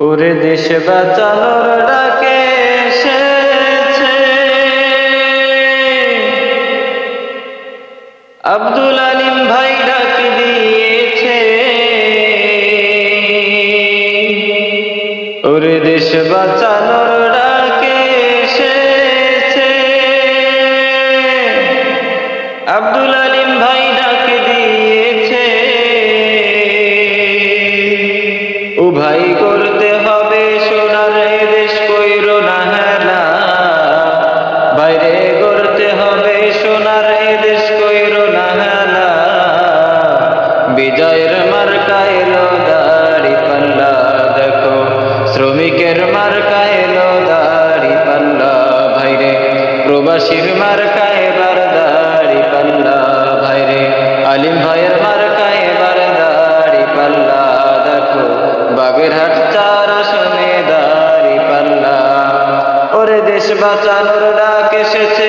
ওরে দেশ বাঁচানোর ডাকে এসেছে আব্দুল আলিম ভাই ডাক দিয়েছে। ওরে দেশ বাঁচানোর ডাকে এসেছে আব্দুল আলিম ভাই ডাক দিয়েছে। ও ভাই করতে হবে সোনার দেশ কইরো না হেলা, বাইরে করতে হবে সোনার দেশ কইরো না হেলা। বিজয়ের মার্কা এলো দাড়ি পাল্লা, দেখো শ্রমিকের মার্কা এলো দাড়ি পাল্লা। ভাইরে প্রবাসীর মার্কা এবার দাড়ি পাল্লা, ভাইরে আলিম ভাইয়ের মার্কা এবার দাড়ি পাল্লা। দেখো বাগেরহাট 4 আসনে দাড়ি পাল্লা। ওরে দেশ বাঁচানোর ডাক এসেছে